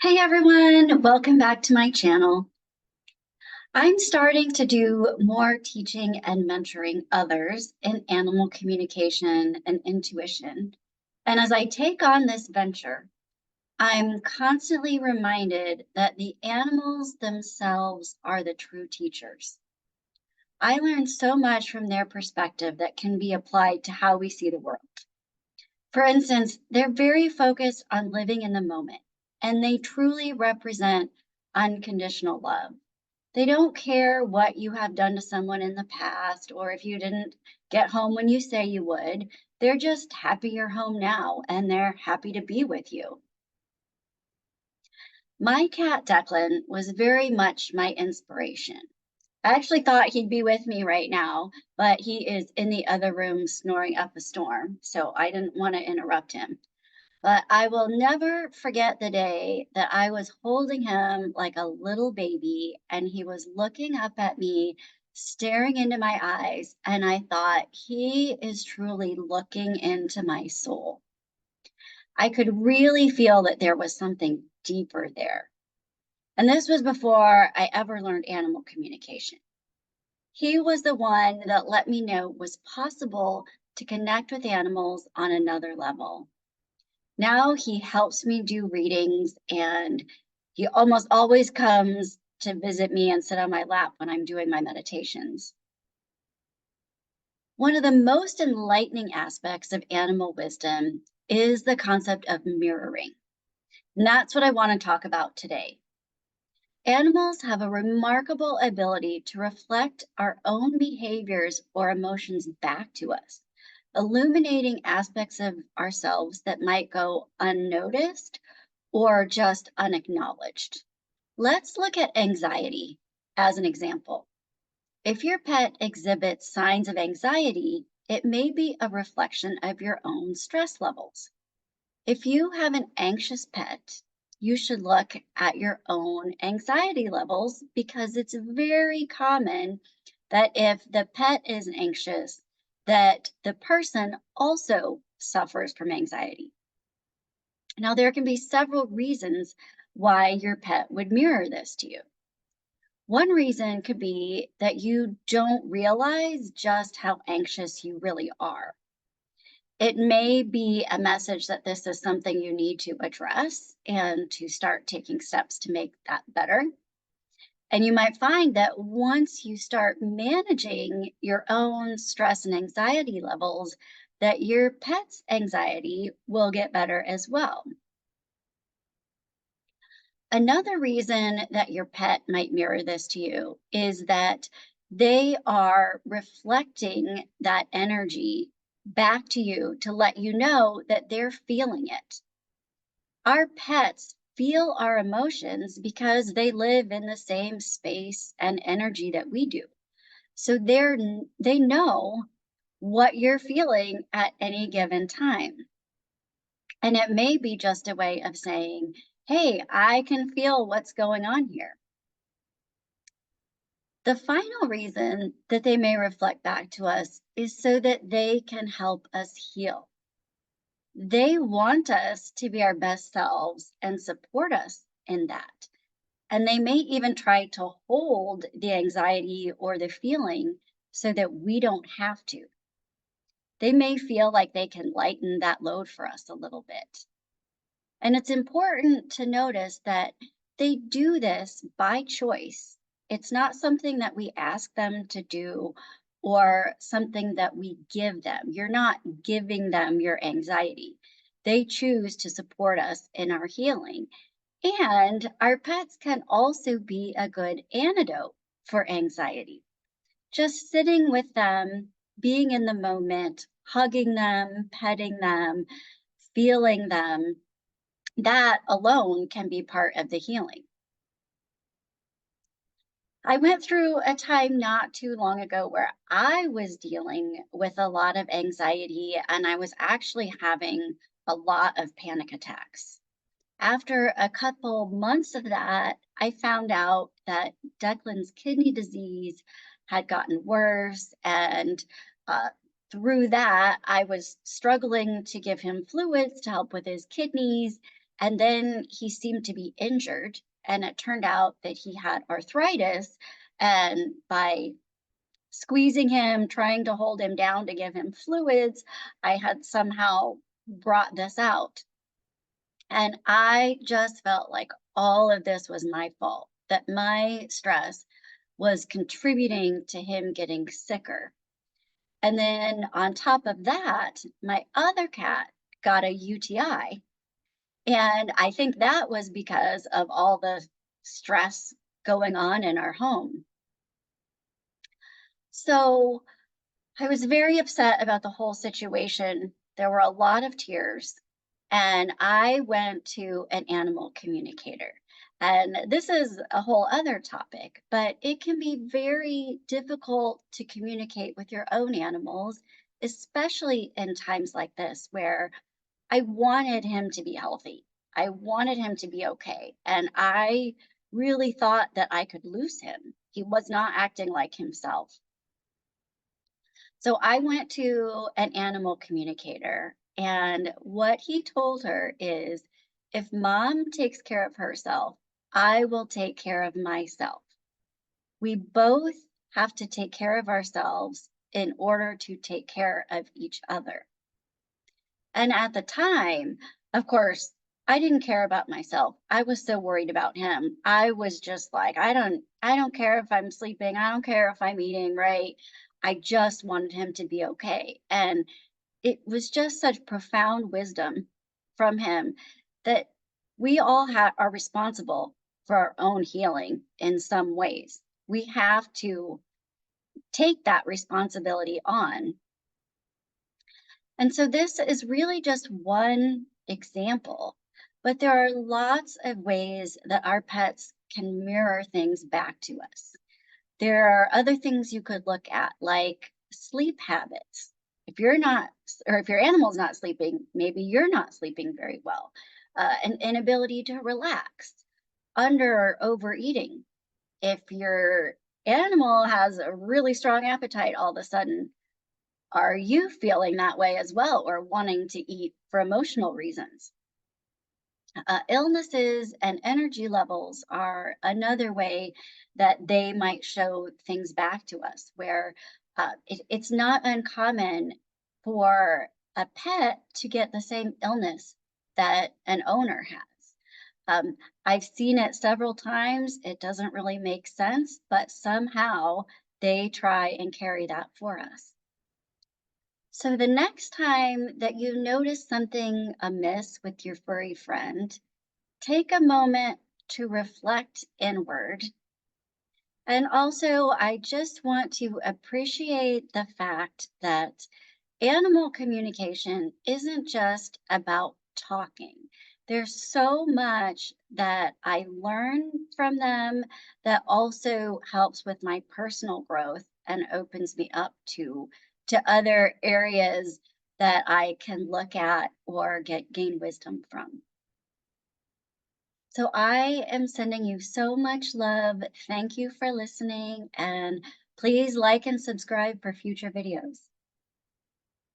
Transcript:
Hey everyone, welcome back to my channel. I'm starting to do more teaching and mentoring others in animal communication and intuition. And as I take on this venture, I'm constantly reminded that the animals themselves are the true teachers. I learned so much from their perspective that can be applied to how we see the world. For instance, they're very focused on living in the moment, and they truly represent unconditional love. They don't care what you have done to someone in the past or if you didn't get home when you say you would. They're just happy you're home now and they're happy to be with you. My cat Declan was very much my inspiration. I actually thought he'd be with me right now, but he is in the other room snoring up a storm, so I didn't want to interrupt him. But I will never forget the day that I was holding him like a little baby and he was looking up at me, staring into my eyes. And I thought, he is truly looking into my soul. I could really feel that there was something deeper there. And this was before I ever learned animal communication. He was the one that let me know it was possible to connect with animals on another level. Now he helps me do readings and he almost always comes to visit me and sit on my lap when I'm doing my meditations. One of the most enlightening aspects of animal wisdom is the concept of mirroring. And that's what I want to talk about today. Animals have a remarkable ability to reflect our own behaviors or emotions back to us, illuminating aspects of ourselves that might go unnoticed or just unacknowledged. Let's look at anxiety as an example. If your pet exhibits signs of anxiety, it may be a reflection of your own stress levels. If you have an anxious pet, you should look at your own anxiety levels because it's very common that if the pet is anxious, that the person also suffers from anxiety. Now, there can be several reasons why your pet would mirror this to you. One reason could be that you don't realize just how anxious you really are. It may be a message that this is something you need to address and to start taking steps to make that better. And you might find that once you start managing your own stress and anxiety levels, that your pet's anxiety will get better as well. Another reason that your pet might mirror this to you is that they are reflecting that energy back to you to let you know that they're feeling it. Our pets feel our emotions because they live in the same space and energy that we do. So they know what you're feeling at any given time. And it may be just a way of saying, hey, I can feel what's going on here. The final reason that they may reflect back to us is so that they can help us heal. They want us to be our best selves and support us in that. And they may even try to hold the anxiety or the feeling so that we don't have to. They may feel like they can lighten that load for us a little bit. And it's important to notice that they do this by choice. It's not something that we ask them to do or something that we give them. You're not giving them your anxiety. They choose to support us in our healing. And our pets can also be a good antidote for anxiety. Just sitting with them, being in the moment, hugging them, petting them, feeling them, that alone can be part of the healing. I went through a time not too long ago where I was dealing with a lot of anxiety and I was actually having a lot of panic attacks. After a couple months of that, I found out that Declan's kidney disease had gotten worse. And uh, through that, I was struggling to give him fluids to help with his kidneys. And then he seemed to be injured, and it turned out that he had arthritis. And by squeezing him, trying to hold him down to give him fluids, I had somehow brought this out. And I just felt like all of this was my fault, that my stress was contributing to him getting sicker. And then on top of that, my other cat got a UTI. And I think that was because of all the stress going on in our home. So I was very upset about the whole situation. There were a lot of tears, and I went to an animal communicator. And this is a whole other topic, but it can be very difficult to communicate with your own animals, especially in times like this where I wanted him to be healthy. I wanted him to be okay. And I really thought that I could lose him. He was not acting like himself. So I went to an animal communicator, and what he told her is if mom takes care of herself, I will take care of myself. We both have to take care of ourselves in order to take care of each other. And at the time, of course, I didn't care about myself. I was so worried about him. I was just like, I don't care if I'm sleeping. I don't care if I'm eating right. I just wanted him to be okay. And it was just such profound wisdom from him that we all are responsible for our own healing in some ways. We have to take that responsibility on. And so this is really just one example, but there are lots of ways that our pets can mirror things back to us. There are other things you could look at, like sleep habits. If you're not, or if your animal's not sleeping, maybe you're not sleeping very well. An inability to relax, under or overeating. If your animal has a really strong appetite all of a sudden, are you feeling that way as well, or wanting to eat for emotional reasons? Illnesses and energy levels are another way that they might show things back to us, where it's not uncommon for a pet to get the same illness that an owner has. I've seen it several times. It doesn't really make sense, but somehow they try and carry that for us. So the next time that you notice something amiss with your furry friend, take a moment to reflect inward. And also, I just want to appreciate the fact that animal communication isn't just about talking. There's so much that I learn from them that also helps with my personal growth and opens me up to other areas that I can look at or gain wisdom from. So I am sending you so much love. Thank you for listening, and please like and subscribe for future videos.